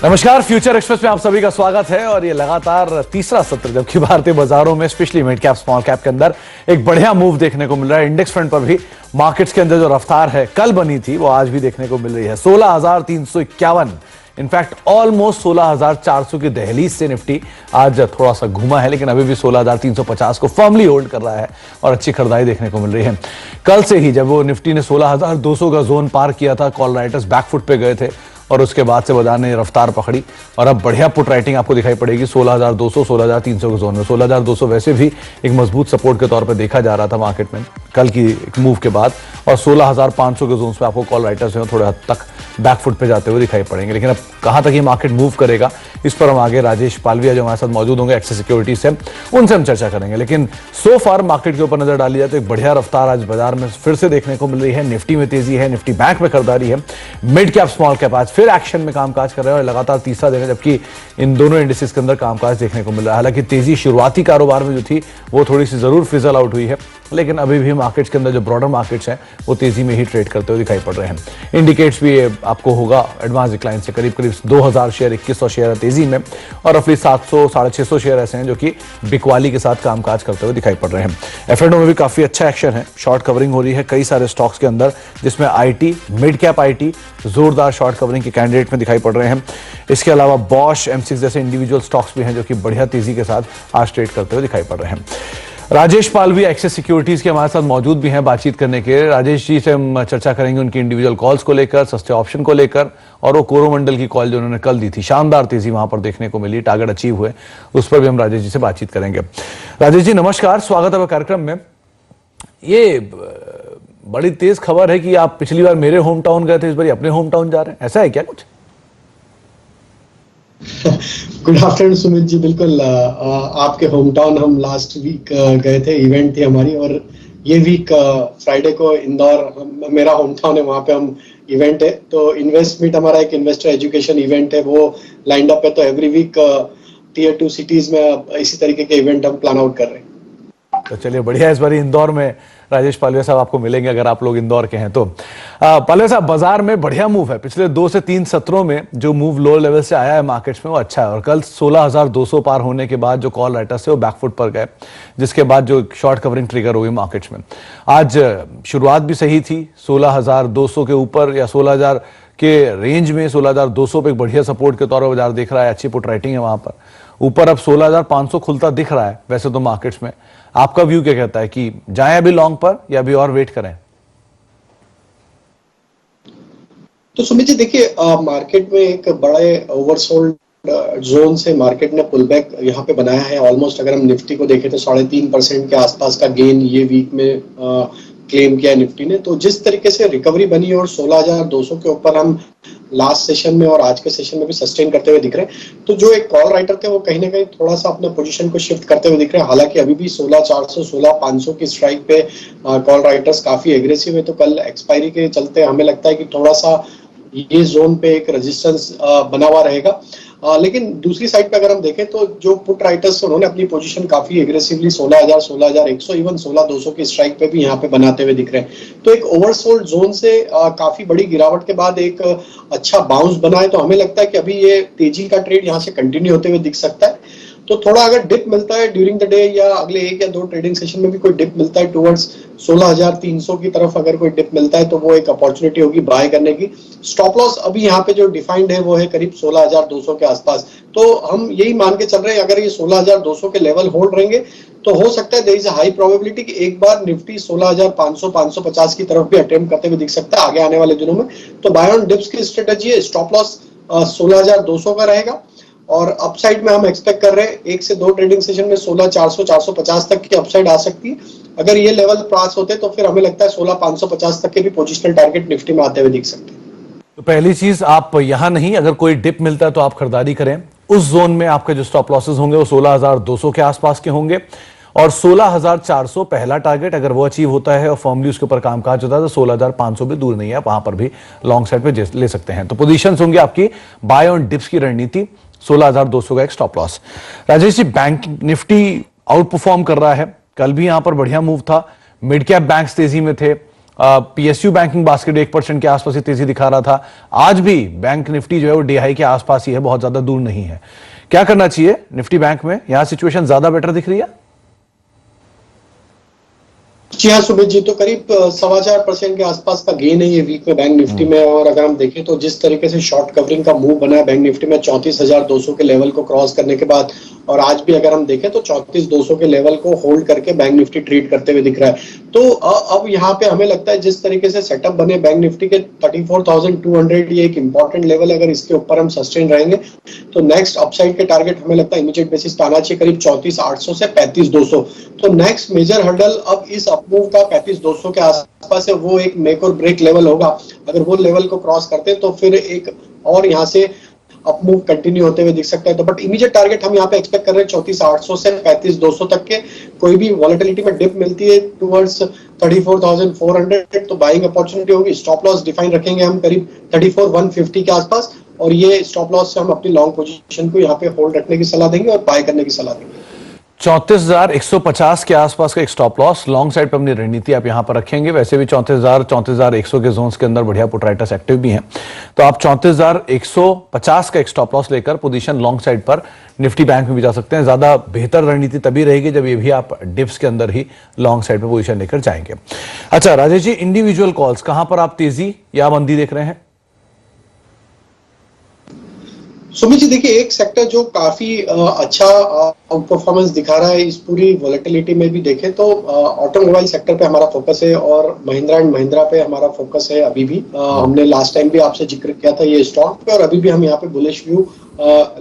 नमस्कार, future express में आप सभी का स्वागत है। और ये लगातार तीसरा सत्र जबकि भारतीय बाजारों में specially mid cap small cap के अंदर एक बढ़िया मूव देखने को मिल रहा है। इंडेक्स फ्रंट पर भी मार्केट्स के अंदर जो रफ्तार है कल बनी थी वो आज भी देखने को मिल रही है। 16,351 इनफैक्ट ऑलमोस्ट 16,400 की दहलीज से निफ्टी आज थोड़ा सा घूमा है, लेकिन अभी भी 16,350 को फर्मली होल्ड कर रहा है और अच्छी खरीदारी देखने को मिल रही है। कल से ही जब वो निफ्टी ने 16,200 का जोन पार किया था, कॉल राइटर्स बैकफुट पे गए थे और उसके बाद से बाजार ने रफ्तार पकड़ी और अब बढ़िया पुट राइटिंग आपको दिखाई पड़ेगी 16,200 16,300 के जोन में। 16,200 वैसे भी एक मजबूत सपोर्ट के तौर पे देखा जा रहा था मार्केट में कल की एक मूव के बाद, और 16,500 के जोन पे आपको कॉल राइटर्स जो थोड़े हद तक बैकफुट पे जाते हुए दिखाई पड़ेंगे। लेकिन अब कहां तक ये मार्केट मूव करेगा इस पर हम आगे राजेश पालविया जो हमारे साथ मौजूद होंगे एक्सिस सिक्योरिटीज से, उनसे हम चर्चा करेंगे। लेकिन सो फार मार्केट के ऊपर नजर डाली जाए तो एक बढ़िया रफ्तार आज बाजार में फिर से देखने को मिल रही है। निफ्टी में तेजी है, निफ्टी बैंक में खरीदारी है, मिड कैप स्मॉल कैप आज फिर एक्शन में कामकाज कर रहे हैं और लगातार तीसरा दिन है जबकि इन दोनों इंडिसेस के अंदर कामकाज देखने को मिल रहा है। हालांकि तेजी शुरुआती कारोबार में जो थी वो थोड़ी सी जरूर फिजल आउट हुई है, लेकिन अभी भी मार्केट्स के अंदर जो ब्रॉडर मार्केट्स हैं वो तेजी में ही ट्रेड करते हुए दिखाई पड़ रहे हैं। इंडिकेट्स भी आपको होगा एडवांस डिक्लाइन से करीब 2,000 शेयर 2,100 शेयर तेजी में, और रफली 700 650 शेयर ऐसे हैं जो कि बिकवाली के साथ कामकाज करते हुए दिखाई पड़ रहे हैं। एफएनओ में भी काफी अच्छा एक्शन है, शॉर्ट कवरिंग हो रही है कई सारे स्टॉक्स के अंदर, जिसमें आईटी, मिड कैप आईटी जोरदार शॉर्ट कवरिंग के कैंडिडेट में दिखाई पड़ रहे हैं। इसके अलावा बॉश, एम6 जैसे इंडिविजुअल स्टॉक्स भी हैं जो कि बढ़िया तेजी के साथ आज ट्रेड करते हुए दिखाई पड़ रहे हैं। राजेश पालविया एक्सिस सिक्योरिटीज के हमारे साथ मौजूद भी हैं बातचीत करने के। राजेश जी से हम चर्चा करेंगे उनकी इंडिविजुअल कॉल्स को लेकर, सस्ते ऑप्शन को लेकर, और वो कोरोमंडल की कॉल जो उन्होंने कल दी थी, शानदार तेजी वहां पर देखने को मिली, टारगेट अचीव हुए, उस पर भी हम राजेश जी से बातचीत करेंगे। राजेश जी नमस्कार, स्वागत है कार्यक्रम में। ये बड़ी तेज खबर है कि आप पिछली बार मेरे होम टाउन गए थे, इस बार अपने होम टाउन जा रहे हैं, ऐसा है क्या कुछ? गुड आफ्टरनून सुमित जी, बिल्कुल आपके होम टाउन हम लास्ट वीक गए थे, इवेंट थी हमारी, और ये वीक फ्राइडे को इंदौर मेरा होम टाउन है, वहाँ पे हम इवेंट है। तो इन्वेस्ट मीट हमारा एक इन्वेस्टर एजुकेशन इवेंट है, वो लाइंड अप है। तो एवरी वीक टियर 2 सिटीज में इसी तरीके के इवेंट हम प्लान आउट कर रहे हैं। तो चलिए बढ़िया, इस बार इंदौर में राजेश पालविया साहब आपको मिलेंगे अगर आप लोग इंदौर के हैं तो। पालविया साहब, बाजार में बढ़िया मूव है, पिछले 2 से 3 सत्रों में जो मूव लो लेवल से आया है मार्केट्स में वो अच्छा है, और कल 16,200 पार होने के बाद जो कॉल राइटर्स थे वो बैकफुट पर गए, जिसके बाद जो शॉर्ट कवरिंग ट्रिगर हुई मार्केट्स में। आज शुरुआत भी सही थी 16,200 के ऊपर या 16,000 के रेंज में, 16,200 पे एक बढ़िया सपोर्ट के तौर पर बाजार दिख रहा है, अच्छी पुट राइटिंग है वहां पर। ऊपर अब 16,500 खुलता दिख रहा है वैसे तो मार्केट्स में। आपका व्यू क्या कहता है कि जाएं अभी लॉन्ग पर या अभी और वेट करें? तो सुमित जी देखिए, मार्केट में एक बड़े ओवरसोल्ड जोन से मार्केट ने पुल बैक यहाँ पे बनाया है। ऑलमोस्ट अगर हम निफ्टी को देखें तो 3.5% के आसपास का गेन ये वीक में क्लेम किया निफ्टी ने। तो जिस तरीके से रिकवरी बनी और 16,200 के ऊपर हम लास्ट सेशन में और आज के सेशन में भी सस्टेन करते हुए दिख रहे हैं, तो जो एक कॉल राइटर थे वो कहीं ना कहीं थोड़ा सा अपने पोजीशन को शिफ्ट करते हुए दिख रहे हैं। हालांकि अभी भी 16,400 16,500 की स्ट्राइक पे कॉल राइटर्स काफी एग्रेसिव है। तो कल एक्सपायरी के चलते हमें लगता है कि थोड़ा सा ये जोन पे एक रेजिस्टेंस बना हुआ रहेगा। लेकिन दूसरी साइड पे अगर हम देखें तो जो पुट राइटर्स उन्होंने अपनी पोजीशन काफी एग्रेसिवली 16,000 16,100 इवन 16,200 की स्ट्राइक पे भी यहाँ पे बनाते हुए दिख रहे हैं। तो एक ओवरसोल्ड जोन से काफी बड़ी गिरावट के बाद एक अच्छा बाउंस बना है। तो हमें लगता है कि अभी ये तेजी का ट्रेड यहाँ से कंटिन्यू होते हुए दिख सकता है। तो थोड़ा अगर डिप मिलता है ड्यूरिंग द डे या अगले 1 या 2 ट्रेडिंग सेशन में भी कोई डिप मिलता है टुवर्ड्स 16,300 की तरफ, अगर कोई डिप मिलता है तो वो एक अपॉर्चुनिटी होगी बाय करने की। स्टॉप लॉस अभी यहाँ पे जो डिफाइंड है वो है करीब 16,200 के आसपास। तो हम यही मान के चल रहे हैं अगर ये 16,200 के लेवल होल्ड रहेंगे तो हो सकता है there is a high probability कि एक बार निफ्टी 16,500 550 की तरफ भी अटेम्प्ट करते हुए दिख सकता है आगे आने वाले दिनों में। तो बाय ऑन डिप्स की स्ट्रेटजी है, स्टॉप लॉस 16,200 का रहेगा, और अपसाइड में हम एक्सपेक्ट कर रहे हैं 1 से 2 ट्रेडिंग सेशन में 16,400 450 तक की अपसाइड आ सकती है। अगर ये लेवल पास होते तो फिर हमें लगता है 16,550 तक के भी पोजिशनल टारगेट निफ्टी में आते हुए दिख सकते हैं। तो पहली चीज, आप यहां नहीं, अगर कोई डिप मिलता है तो आप खरीदारी करें। उस जोन में आपके जो स्टॉप लॉसेस होंगे वो 16,200 के आसपास के होंगे, और 16,400 पहला टारगेट अगर वो अचीव होता है और फॉर्मली उसके ऊपर कामकाज होता है तो 16,500 भी दूर नहीं है, वहां पर भी लॉन्ग साइड पे ले सकते हैं। तो पोजीशंस होंगे आपकी बाय ऑन डिप्स की रणनीति, 16,200 का एक stop loss. Rajesh ji, bank Nifty out perform कर रहा है, कल भी यहां पर बढ़िया मूव था, मिड कैप बैंक्स तेजी में थे, पीएसयू बैंकिंग बास्केट 1% के आसपास ही तेजी दिखा रहा था। आज भी बैंक निफ्टी जो है वो डे हाई के आसपास ही है, बहुत ज्यादा दूर नहीं है। क्या करना चाहिए निफ्टी बैंक में? यहां सिचुएशन ज्यादा बेटर दिख रही है। जी हाँ सुमित जी, तो करीब 4.25% के आसपास का गेन है ये वीक में बैंक निफ्टी में। और अगर हम देखें तो जिस तरीके से शॉर्ट कवरिंग का मूव बना है बैंक निफ्टी में 34,200 के लेवल को क्रॉस करने के बाद, और आज भी अगर हम देखें तो 34,200 के लेवल को होल्ड करके बैंक निफ्टी ट्रेड करते हुए दिख रहा है। तो अब यहाँ पे हमें लगता है जिस तरीके से सेटअप बने बैंक निफ्टी के 34,200 ये एक इंपॉर्टेंट लेवल है। अगर इसके ऊपर हम सस्टेन रहेंगे तो नेक्स्ट अपसाइड के टारगेट हमें लगता है इमीडिएट बेसिस पे आना चाहिए करीब 34,800 से 35,200। तो नेक्स्ट मेजर हर्डल अब इस अपमूव का 35,200 के आसपास है, वो एक मेक और ब्रेक लेवल होगा। अगर वो लेवल को क्रॉस करते हैं तो फिर एक और यहाँ से अपमूव कंटिन्यू होते हुए दिख सकता है। तो बट इमीडिएट टारगेट हम यहाँ पे एक्सपेक्ट कर रहे हैं 34,800 से 35,200 तक के। कोई भी वॉलेटिलिटी में डिप मिलती है टुवर्ड्स 34,400 तो बाइंग अपॉर्चुनिटी होगी। स्टॉप लॉस डिफाइन रखेंगे हम करीब 34,150 के आसपास, और ये स्टॉप लॉस से हम अपनी लॉन्ग पोजीशन को यहाँ पे होल्ड रखने की सलाह देंगे और बाय करने की सलाह देंगे। 34,150 के आसपास का एक स्टॉप लॉस, लॉन्ग साइड पर अपनी रणनीति आप यहां पर रखेंगे। वैसे भी 34,100 के जोन्स के अंदर बढ़िया पुट राइटर्स एक्टिव भी हैं, तो आप 34,150 का एक स्टॉप लॉस लेकर पोजीशन लॉन्ग साइड पर निफ्टी बैंक में भी जा सकते हैं। ज्यादा बेहतर रणनीति तभी रहेगी जब ये भी आप डिप्स के अंदर ही लॉन्ग साइड पर पोजीशन लेकर जाएंगे। अच्छा राजेश जी, इंडिविजुअल कॉल्स कहां पर आप तेजी या मंदी देख रहे हैं? सुमित जी देखिए, एक सेक्टर जो काफी अच्छा परफॉर्मेंस दिखा रहा है इस पूरी वॉलेटिलिटी में भी देखें तो ऑटोमोबाइल सेक्टर पे हमारा फोकस है और महिंद्रा एंड महिंद्रा पे हमारा फोकस है अभी भी। हमने लास्ट टाइम भी आपसे जिक्र किया था ये स्टॉक पे, और अभी भी हम यहाँ पे बुलिश व्यू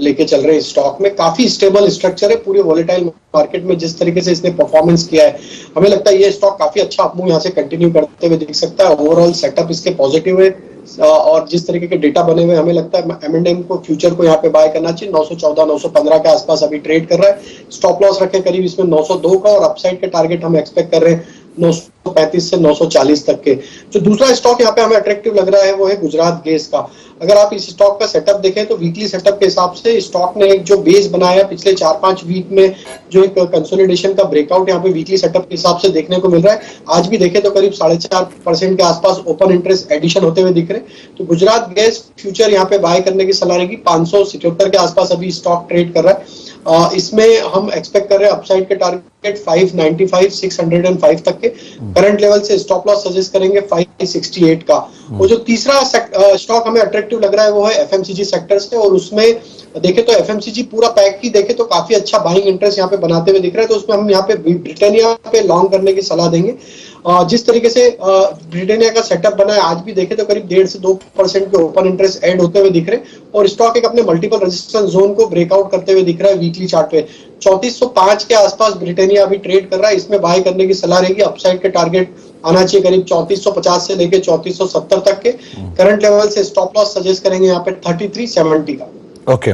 लेके चल रहे हैं। स्टॉक में काफी स्टेबल स्ट्रक्चर है पूरे वॉलेटाइल मार्केट में। जिस तरीके से इसने परफॉर्मेंस किया है, हमें लगता है ये स्टॉक काफी अच्छा अपमूव यहाँ से कंटिन्यू करते हुए दिख सकता है। ओवरऑल सेटअप इसके पॉजिटिव है, और जिस तरीके के डेटा बने हुए हमें लगता है एम&एम को फ्यूचर को यहाँ पे बाय करना चाहिए। 914 915 के आसपास अभी ट्रेड कर रहा है। स्टॉप लॉस रखे करीब इसमें 902 का, और अपसाइड के टारगेट हम एक्सपेक्ट कर रहे हैं 935 से 940 तक के। जो दूसरा स्टॉक यहाँ पे हमें अट्रैक्टिव लग रहा है वो है गुजरात गैस का। अगर आप इस स्टॉक का सेटअप देखें तो वीकली सेटअप के हिसाब से स्टॉक ने एक जो बेस बनाया पिछले 4-5 वीक में, जो एक कंसोलिडेशन का ब्रेकआउट यहाँ पे वीकली सेटअप के हिसाब से देखने को मिल रहा है। आज भी देखें तो करीब 4.5% के आसपास ओपन इंटरेस्ट एडिशन होते हुए दिख रहे हैं। तो गुजरात गैस फ्यूचर यहाँ पे बाय करने की सलाह रहेगी। 577 के आसपास अभी स्टॉक ट्रेड कर रहा है। इसमें हम एक्सपेक्ट कर रहे हैं अपसाइड के टारगेट 595 605 तक के। करंट लेवल से स्टॉप लॉस सजेस्ट करेंगे 568 का। वो जो तीसरा स्टॉक हमें अट्रैक्टिव लग रहा है वो है एफएमसीजी सेक्टर से, और उसमें देखे तो एफएमसीजी पूरा पैक की देखे तो काफी अच्छा बाइंग इंटरेस्ट यहाँ पे बनाते हुए दिख रहा है। तो उसमें हम यहाँ पे ब्रिटानिया पे लॉन्ग करने की सलाह देंगे। जिस तरीके से ब्रिटानिया का सेटअप बना है, आज भी देखे तो करीब 1.5 से 2% के ओपन इंटरेस्ट ऐड होते हुए दिख रहे हैं, और स्टॉक एक अपने मल्टीपल रेजिस्टेंस जोन को ब्रेकआउट करते हुए दिख रहा है वीकली चार्ट पे। 3405 के आसपास ब्रिटानिया अभी ट्रेड कर रहा है, इसमें बाय करने की सलाह रहेगी। अपसाइड के टारगेट आना चाहिए करीब 3450 से लेके 3470 तक के। करंट लेवल से स्टॉप लॉस सजेस्ट करेंगे यहाँ पे 3370 का। ओके,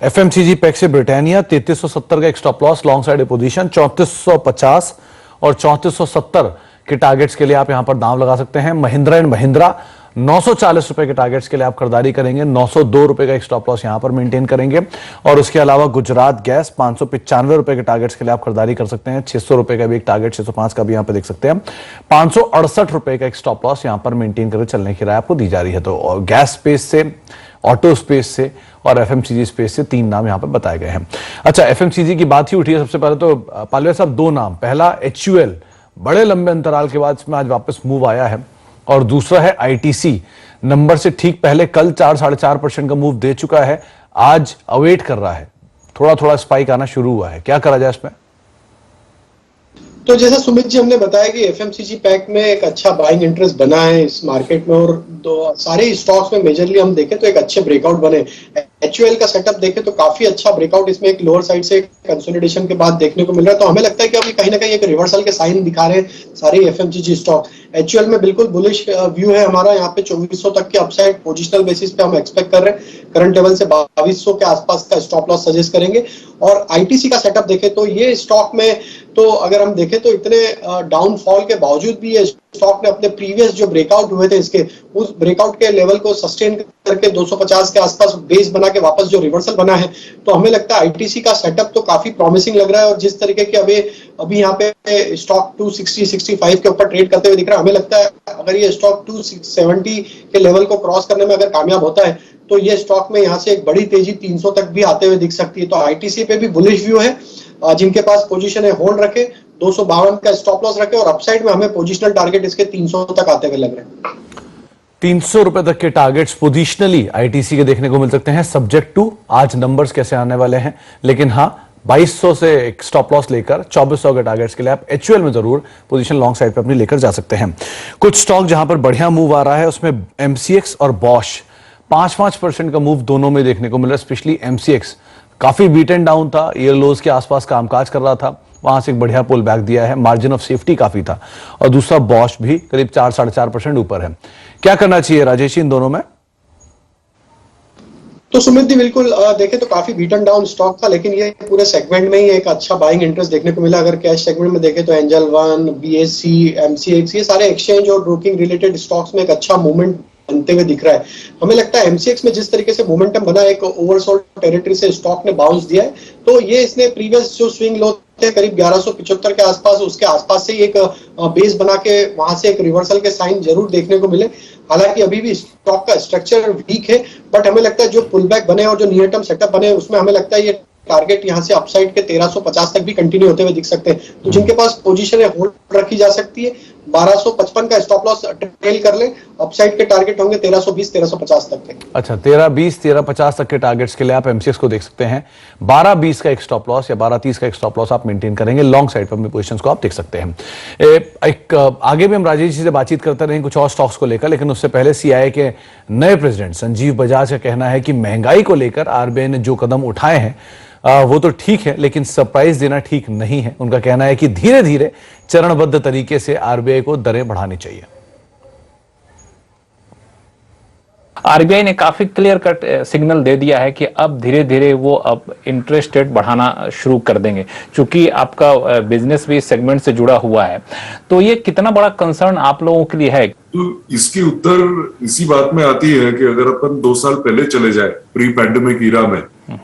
एफएमसीजी पैक से ब्रिटानिया 3370 का एक stop loss, long side position 3450 और 3470 के टारगेट्स के लिए आप यहां पर दांव लगा सकते हैं। महिंद्रा एंड महिंद्रा 940 रुपए के टारगेट्स के लिए आप खरीदारी करेंगे। 902 रुपए का एक स्टॉप लॉस यहां पर मेंटेन करेंगे, और उसके अलावा गुजरात गैस 595 रुपए के टारगेट्स के लिए आप खरीदारी कर सकते हैं। 600 रुपए का भी एक टारगेट, 605 का भी यहां पर देख सकते हैं। 568 रुपए का एक स्टॉप लॉस यहां पर मेंटेन करके चलने की राय आपको दी जा रही है। तो गैस स्पेस से, ऑटो स्पेस से और एफएमसीजी स्पेस से 3 नाम यहां पर बताए गए हैं। अच्छा, एफएमसीजी की बात ही उठी है। सबसे पहले तो पालवे साहब 2 नाम, पहला एचयूएल, बड़े लंबे अंतराल के बाद इसमें आज वापस मूव आया है, और दूसरा है आईटीसी, नंबर से ठीक पहले कल 4-4.5% का मूव दे चुका है, आज अवेट कर रहा है, थोड़ा थोड़ा स्पाइक आना शुरू हुआ है। क्या करा जाए इसमें? तो जैसा सुमित जी हमने बताया कि एफएमसीजी पैक में एक अच्छा बाइंग इंटरेस्ट बना है इस मार्केट में, और सारे स्टॉक्स में मेजरली हम देखें तो एक अच्छे ब्रेकआउट बने। एचयूएल का सेटअप देखें तो काफी अच्छा ब्रेकआउट इसमें एक लोअर साइड से कंसोलिडेशन के बाद देखने को मिल रहा है। तो हमें लगता है कि अभी कहीं ना कहीं एक रिवर्सल के साइन दिखा रहे हैं सारे एफएमसीजी स्टॉक। एचयूएल में बिल्कुल बुलिश व्यू है हमारा, यहाँ पे 2400 तक के अपसाइड पोजिशनल बेसिस पे हम एक्सपेक्ट कर रहे हैं। करंट लेवल से 2200 के आसपास का स्टॉप लॉस सजेस्ट करेंगे, और आईटीसी का सेटअप देखें तो ये स्टॉक में तो अगर हम देखें तो इतने डाउनफॉल के बावजूद भी ये स्टॉक ने अपने प्रीवियस जो ब्रेकआउट हुए थे इसके उस ब्रेकआउट के लेवल को सस्टेन करके 250 के आसपास बेस बना के वापस जो रिवर्सल बना है, तो हमें लगता है आईटीसी का सेटअप तो काफी प्रॉमिसिंग लग रहा है। और जिस तरीके के अभी यहाँ पे स्टॉक 260-65 के ऊपर ट्रेड करते हुए दिख रहा है, हमें लगता है अगर ये स्टॉक 270 के लेवल को क्रॉस करने में अगर कामयाब होता है तो ये स्टॉक में यहाँ से एक बड़ी तेजी 300 तक भी आते हुए दिख सकती है। तो आईटीसी पे भी बुलिश व्यू है, जिनके पास पोजीशन है होल्ड रखे, 252 का स्टॉप लॉस रखे और अपसाइड में हमें पोजीशनल टारगेट इसके 300 तक आते हुए लग रहे हैं। 300 रुपए तक के टारगेट्स पोजिशनली आईटीसी के देखने को मिल सकते हैं, सब्जेक्ट टू आज नंबर्स कैसे आने वाले हैं। लेकिन हाँ, 2200 से एक स्टॉप लॉस लेकर 2400 के टारगेट्स के लिए आप एचयूएल में जरूर पोजीशन लॉन्ग साइड पे अपनी लेकर जा सकते हैं। कुछ स्टॉक जहां पर बढ़िया मूव आ रहा है उसमें एमसीएक्स और बॉश 5-5% का मूव दोनों में देखने को मिल रहा है। स्पेशली एमसीएक्स काफी बीट एंड डाउन था, ईयर लोज के आसपास कामकाज कर रहा था, वहां से एक बढ़िया पुल बैक दिया है, मार्जिन ऑफ सेफ्टी काफी था। और दूसरा बॉश भी करीब 4-4.5% ऊपर है। क्या करना चाहिए राजेश इन दोनों में? तो सुमित जी बिल्कुल देखें तो काफी बीटन डाउन स्टॉक था, लेकिन ये पूरे सेगमेंट में ही एक अच्छा बाइंग इंटरेस्ट देखने को मिला। अगर कैश सेगमेंट में देखें तो एंजल वन, बीएससी, एमसीएक्स, ये सारे एक्सचेंज और ब्रोकिंग रिलेटेड स्टॉक्स में एक अच्छा मूवमेंट बनते हुए दिख रहा है। हमें लगता है एमसीएक्स में जिस तरीके से मोमेंटम बना, एक ओवरसोल्ड टेरिटरी से स्टॉक ने बाउंस दिया है, तो ये इसने प्रीवियस जो स्विंग लो थे करीब 1175 के आसपास, उसके आसपास से ही एक बेस बना के वहां से एक रिवर्सल के साइन जरूर देखने को मिले। हालांकि अभी भी स्टॉक का स्ट्रक्चर वीक है, बट हमें लगता है जो पुल बैक बने और जो नियर टर्म सेटअप बने उसमें हमें लगता है ये टारगेट यहाँ से अपसाइड के 1350 तक भी कंटिन्यू होते हुए दिख सकते हैं। तो जिनके पास पोजीशन है होल्ड रखी जा सकती है, 1255 का स्टॉप लॉस ट्रेल कर ले, अपसाइड के टारगेट होंगे 1320-1350 तक के। अच्छा, 1320-1350 तक के टारगेट्स के लिए आप एमसीएक्स को देख सकते हैं। 1220 का एक स्टॉप लॉस या 1230 का एक स्टॉप लॉस आप मेंटेन करेंगे, लॉन्ग साइड पर अपनी पोजीशंस को आप देख सकते हैं। एक आगे भी हम राजेश जी से बातचीत करते रहेंगे कुछ और स्टॉक्स को लेकर, लेकिन उससे पहले सीआईआई के नए प्रेसिडेंट संजीव बजाज का कहना है कि महंगाई को लेकर आरबीआई ने जो कदम उठाए हैं वो तो ठीक है, लेकिन सरप्राइज देना ठीक नहीं है। उनका कहना है कि धीरे धीरे चरणबद्ध तरीके से आरबीआई को दरें बढ़ानी चाहिए। आरबीआई ने काफी क्लियर कट सिग्नल दे दिया है कि अब धीरे धीरे वो अब इंटरेस्ट रेट बढ़ाना शुरू कर देंगे, क्योंकि आपका बिजनेस भी सेगमेंट से जुड़ा हुआ है। तो ये कितना बड़ा कंसर्न आप लोगों के लिए है? तो इसकी उत्तर इसी बात में आती है कि अगर अपन 2 साल पहले चले जाए प्री पैंडेमिक ईरा में,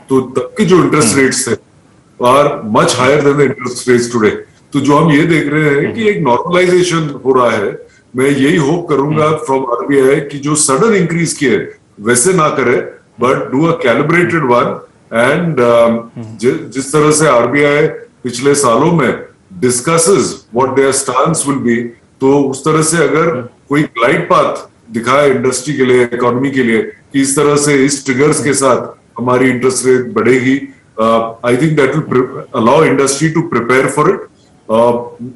तो तब के जो इंटरेस्ट रेट्स थे are much higher than the interest rates today. तो जो हम ये देख रहे हैं कि एक नॉर्मलाइजेशन हो रहा है। मैं यही होप करूंगा फ्रॉम आरबीआई कि जो सडन इंक्रीज किए वैसे ना करे, but do a calibrated one. And जिस तरह से आरबीआई पिछले सालों में discusses what their stance will be, तो उस तरह से अगर कोई ग्लाइड पाथ दिखाए इंडस्ट्री के लिए, इकोनॉमी के लिए, कि इस तरह से इस ट्रिगर्स के साथ हमारी इंटरेस्ट रेट बढ़ेगी, I think that will allow industry to prepare for it.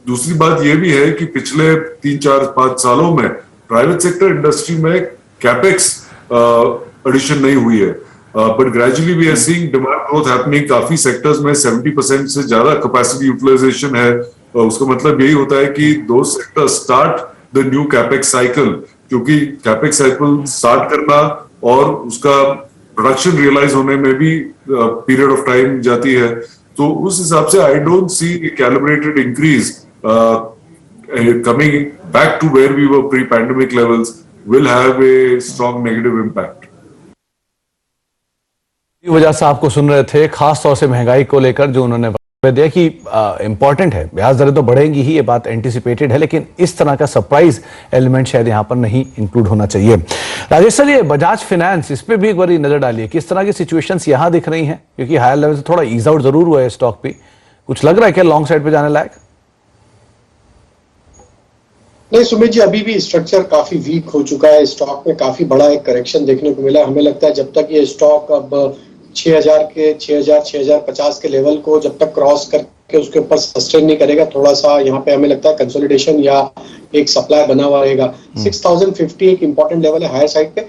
दूसरी बात यह भी है कि पिछले 3-4-5 सालों में प्राइवेट सेक्टर इंडस्ट्री में कैपेक्स एडिशन नहीं हुई है, but gradually we are seeing demand growth happening. काफी सेक्टर्स में 70% से ज्यादा कैपेसिटी यूटिलाइजेशन है। उसका मतलब यही होता है कि दो sector start the new capex cycle, क्योंकि कैपेक्स साइकिल स्टार्ट करना और उसका प्रोडक्शन रियलाइज होने में भी पीरियड ऑफ टाइम जाती है। तो उस हिसाब से I don't see calibrated increase coming back to where we were pre pandemic levels will have a strong negative impact. वजह से आपको सुन रहे थे, खास तौर से महंगाई को लेकर जो उन्होंने दिया कि इंपॉर्टेंट है, ब्याज दरें तो बढ़ेंगी ही, ये बात एंटिसिपेटेड है, लेकिन इस तरह का सरप्राइज एलिमेंट शायद यहां पर नहीं इंक्लूड होना चाहिए। राजेश सर, ये बजाज फाइनेंस, इस पे भी एक बार नजर डालिए, किस तरह की सिचुएशंस यहां दिख रही हैं, क्योंकि हायर लेवल से थोड़ा ईज आउट जरूर हुआ है स्टॉक पे। कुछ लग रहा है क्या लॉन्ग साइड पे जाने लायक? नहीं सुमित जी, अभी भी स्ट्रक्चर काफी वीक हो चुका है। स्टॉक में काफी बड़ा एक करेक्शन देखने को मिला। हमें लगता है जब तक ये स्टॉक अब 6050 के लेवल को जब तक क्रॉस करके उसके ऊपर सस्टेन नहीं करेगा, थोड़ा सा यहाँ पे हमें लगता है कंसोलिडेशन या एक सप्लाई बना हुआ रहेगा। 6050 एक इंपॉर्टेंट लेवल है हायर साइड पे।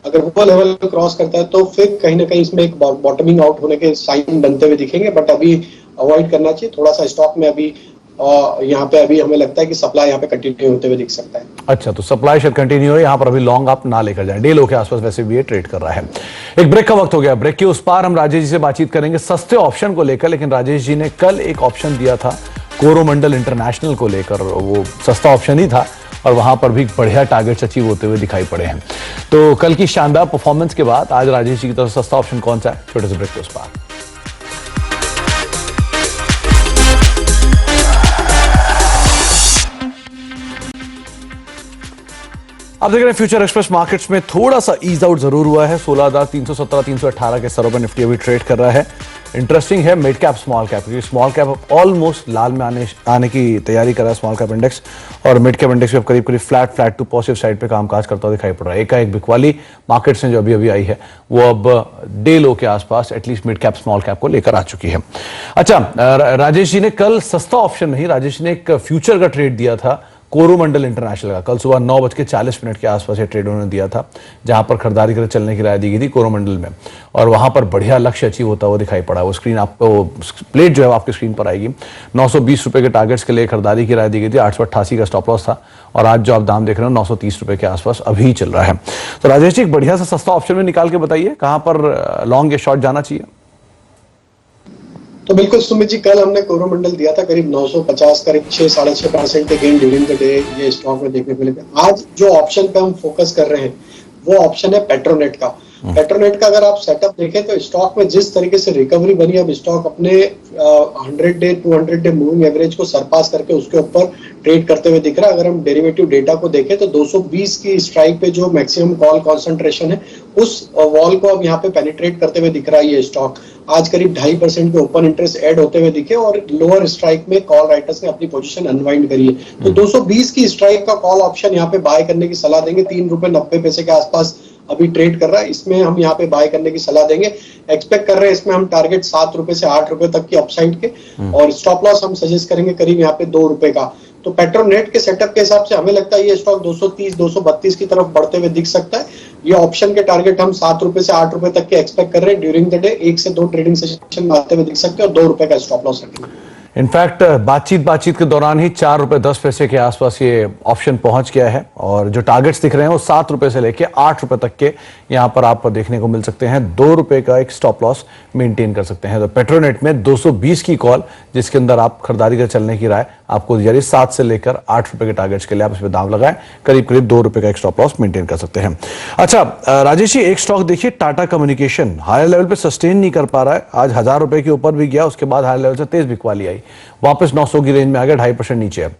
अगर वो लेवल क्रॉस करता है तो फिर कहीं ना कहीं इसमें एक बॉटमिंग आउट होने के साइन बनते हुए दिखेंगे, बट अभी अवॉइड करना चाहिए। थोड़ा सा स्टॉक में अभी और यहाँ पे अभी हमें लगता है कि सप्लाई यहाँ पे कंटिन्यू होते हुए दिख सकता है। अच्छा, तो सप्लाई शायद कंटिन्यू है, यहाँ पर अभी लॉन्ग आप ना लेकर जाएं। डे लो के आसपास वैसे भी ये ट्रेड कर रहा है। एक ब्रेक का वक्त हो गया। ब्रेक के उस पार हम राजेश जी से बातचीत करेंगे सस्ते ऑप्शन को लेकर, लेकिन राजेश जी ने कल एक ऑप्शन दिया था कोरोमंडल इंटरनेशनल को लेकर, वो सस्ता ऑप्शन ही था और वहां पर भी बढ़िया टारगेट्स अचीव होते हुए दिखाई पड़े हैं। तो कल की शानदार परफॉर्मेंस के बाद आज राजेश जी की तरफ सस्ता ऑप्शन कौन सा है, छोटे से ब्रेक के उस पार। आप देख रहे हैं फ्यूचर एक्सप्रेस। मार्केट्स में थोड़ा सा ईज आउट जरूर हुआ है। 16,317 318 के स्तरों पर निफ्टी अभी ट्रेड कर रहा है। इंटरेस्टिंग है मिड कैप स्मॉल कैप, क्योंकि स्मॉल कैप ऑलमोस्ट लाल में आने की तैयारी कर रहा है स्मॉल कैप इंडेक्स, और मिड कैप इंडेक्स भी करीब फ्लैट टू पॉजिटिव साइड पे कामकाज करता हुआ दिखाई पड़ रहा है। एक बिकवाली मार्केट्स में जो अभी आई है वो अब डे लो के आसपास at least mid cap small cap को लेकर आ चुकी है। अच्छा, राजेश जी ने कल सस्ता ऑप्शन नहीं, राजेश जी ने एक फ्यूचर का ट्रेड दिया था कोरोमंडल इंटरनेशनल का। कल सुबह 9:40 के आसपास ये ट्रेड उन्होंने दिया था, जहां पर खरीदारी कर चलने की राय दी गई थी कोरोमंडल में, और वहां पर बढ़िया लक्ष्य अचीव होता हुआ दिखाई पड़ा। वो स्क्रीन आपको प्लेट जो है आपकी स्क्रीन पर आएगी। 920 रुपए के टारगेट्स के लिए खरीदारी की राय दी गई थी। 888 का स्टॉप लॉस था, और आज जो आप दाम देख रहे हो 930 रुपए के आसपास अभी चल रहा है। तो राजेश जी, एक बढ़िया सा सस्ता ऑप्शन में निकाल के बताइए कहां पर लॉन्ग या शॉर्ट जाना चाहिए। तो बिल्कुल सुमित जी, कल हमने कोरोमंडल दिया था करीब 950, करीब 6-6.5% के गेन ड्यूरिंग द डे ये स्टॉक में देखने को मिले। आज जो ऑप्शन पे हम फोकस कर रहे हैं वो ऑप्शन है पेट्रोनेट का। पेट्रोनेट का अगर आप सेटअप देखें तो स्टॉक में जिस तरीके से रिकवरी बनी, अब स्टॉक अपने 100 डे 200 डे मूविंग एवरेज को सरपास करके उसके ऊपर ट्रेड करते हुए दिख रहा है। अगर हम डेरिवेटिव डेटा को देखें तो 220 की स्ट्राइक पे जो मैक्सिमम कॉल कॉन्सेंट्रेशन है उस वॉल को अब यहाँ पे पेनिट्रेट करते हुए दिख रहा है ये स्टॉक। आज करीब 2.5% के ओपन इंटरेस्ट ऐड होते हुए दिखे, और लोअर स्ट्राइक में कॉल राइटर्स ने अपनी पोजीशन अनवाइंड करी है। तो 220 की स्ट्राइक का कॉल ऑप्शन यहाँ पे बाय करने की सलाह देंगे। 3 रुपए 90 पैसे के आसपास अभी ट्रेड कर रहा है, इसमें हम यहाँ पे बाय करने की सलाह देंगे। एक्सपेक्ट कर रहे हैं इसमें हम टारगेट 7 रुपए से 8 रुपए तक की अपसाइड के, और स्टॉप लॉस हम सजेस्ट करेंगे करीब यहाँ पे 2 रुपए का। तो पेट्रोनेट के सेटअप के हिसाब से हमें लगता है ये स्टॉक 230-232 की तरफ बढ़ते हुए दिख सकता है। ये ऑप्शन के टारगेट हम 7 रुपए से 8 रुपए तक के एक्सपेक्ट कर रहे हैं ड्यूरिंग द डे। 1 से 2 ट्रेडिंग सेशन में आते हुए दिख सकते हैं, और 2 रुपए का स्टॉप लॉस रखेंगे। इनफैक्ट बातचीत के दौरान ही 4 रुपए 10 पैसे के आसपास ये ऑप्शन पहुंच गया है, और जो टारगेट्स दिख रहे हैं वो 7 रुपए से लेके 8 रुपए तक के यहां पर आप देखने को मिल सकते हैं। 2 रुपए का एक स्टॉप लॉस मेंटेन कर सकते हैं। तो पेट्रोनेट में 220 की कॉल, जिसके अंदर आप खरीदारी कर चलने की राय आपको दी जा रही है। 7 से लेकर 8 रुपए के टारगेट्स के लिए आप इसमें दाम लगाएं, करीब 2 रुपए का एक स्टॉप लॉस मेंटेन कर सकते हैं। अच्छा राजेश जी, एक स्टॉक देखिए टाटा कम्युनिकेशन हायर लेवल पे सस्टेन नहीं कर पा रहा है। आज 1000 रुपए के ऊपर भी गया, उसके बाद हायर लेवल से तेज बिकवाली आई, वापस 900 की रेंज में आ गया, 2.5% नीचे है,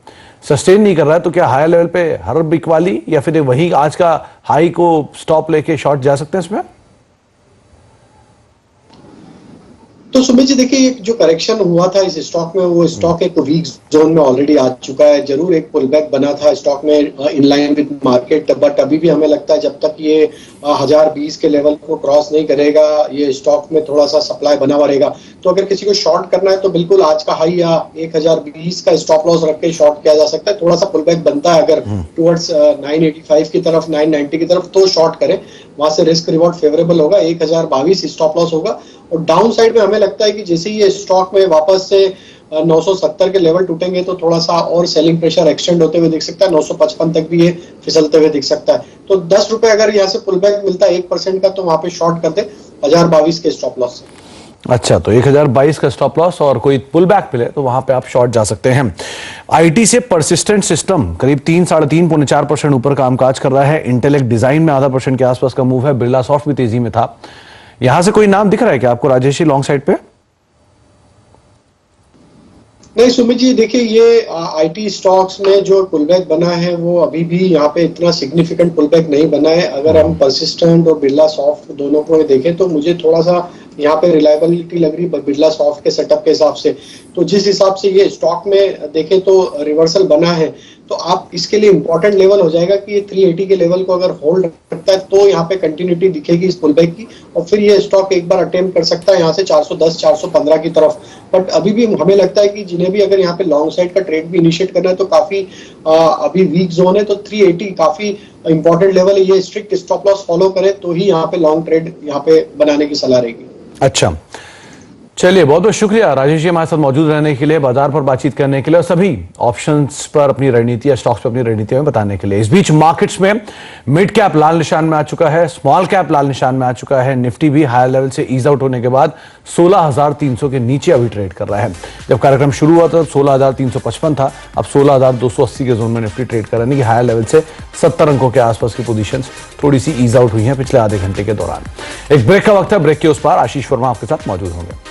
सस्टेन नहीं कर रहा है। तो क्या हायर लेवल पे हर बिकवाली या फिर वही आज का हाई को स्टॉप लेके शॉर्ट जा सकते हैं इसमें? तो सुमित जी देखिए, एक जो करेक्शन हुआ था इस स्टॉक में, वो स्टॉक एक वीक जोन में ऑलरेडी आ चुका है। जरूर एक पुल बैक बना था स्टॉक में in line with market, but अभी भी हमें लगता है जब तक ये 1020 के लेवल को क्रॉस नहीं करेगा ये स्टॉक में थोड़ा सा सप्लाई बना हुआ रहेगा। तो अगर किसी को शॉर्ट करना है तो बिल्कुल आज का हाई या 1020 का स्टॉप लॉस रख के शॉर्ट किया जा सकता है। थोड़ा सा पुल बैक बनता है अगर टुवर्ड्स 985 की तरफ, 990 की तरफ, तो शॉर्ट करें, वहां से रिस्क रिवॉर्ड फेवरेबल होगा। 1022 स्टॉप लॉस होगा, और डाउन साइड में हमें लगता है कि जैसे ही ये स्टॉक में वापस से 970 के लेवल टूटेंगे तो थोड़ा सा और सेलिंग प्रेशर एक्सटेंड होते हुए दिख सकता है। 955 तक भी ये फिसलते हुए दिख सकता है। तो 10 रुपए अगर यहाँ से पुल बैक मिलता है 1% का, तो वहां पे शॉर्ट कर दे 1022 के स्टॉप लॉस से। अच्छा, तो 1022 का स्टॉप लॉस और कोई पुल बैक मिले तो वहां पे आप शॉर्ट जा सकते हैं। आईटी से परसिस्टेंट सिस्टम करीब 3-3.5% ऊपर कामकाज कर रहा है। इंटेलेक्ट डिजाइन में 0.5% के आसपास का मूव है। बिरला सॉफ्ट भी तेजी में था। यहां से कोई नाम दिख रहा है क्या आपको राजेश जी लॉन्ग साइड पे? नहीं सुमित जी, देखिए ये आईटी स्टॉक्स में जो पुलबैक बना है वो अभी भी यहाँ पे इतना सिग्निफिकेंट पुलबैक नहीं बना है। अगर हम परसिस्टेंट और बिरला सॉफ्ट दोनों को देखें तो मुझे थोड़ा सा यहाँ पे रिलायबिलिटी लग रही है बिरला सॉफ्ट के सेटअप के हिसाब से। तो जिस हिसाब से ये स्टॉक में देखें तो रिवर्सल बना है, तो आप इसके लिए इंपॉर्टेंट लेवल हो जाएगा कि ये 380 के लेवल को अगर होल्ड रखता है तो यहाँ पे कंटिन्यूटी दिखेगी इस पुलबैक की, और फिर ये स्टॉक एक बार अटेम्प्ट कर सकता है यहाँ से 410-415 की तरफ। बट अभी भी हमें लगता है कि जिन्हें भी अगर यहाँ पे लॉन्ग साइड का ट्रेड भी इनिशिएट करना है तो काफी अभी वीक जोन है, तो 380 काफी इंपॉर्टेंट लेवल है। ये स्ट्रिक्ट स्टॉप लॉस फॉलो करे तो ही यहाँ पे लॉन्ग ट्रेड यहाँ पे बनाने की सलाह रहेगी। अच्छा, चलिए, बहुत बहुत शुक्रिया राजेश जी हमारे साथ मौजूद रहने के लिए, बाजार पर बातचीत करने के लिए और सभी ऑप्शंस पर अपनी रणनीति या स्टॉक्स पर अपनी रणनीति में बताने के लिए। इस बीच मार्केट्स में मिड कैप लाल निशान में आ चुका है, स्मॉल कैप लाल निशान में आ चुका है। निफ्टी भी हायर लेवल से ईज आउट होने के बाद 16,300 के नीचे अभी ट्रेड कर रहा है। जब कार्यक्रम शुरू हुआ तब 16,355 था, अब 16,280 के जोन में निफ्टी ट्रेड कर रहा है कि हायर लेवल से 70 अंकों के आसपास की पोजीशंस थोड़ी सी ईज आउट हुई हैं पिछले आधे घंटे के दौरान। एक ब्रेक का वक्त है, ब्रेक के उस पार आशीष वर्मा आपके साथ मौजूद होंगे।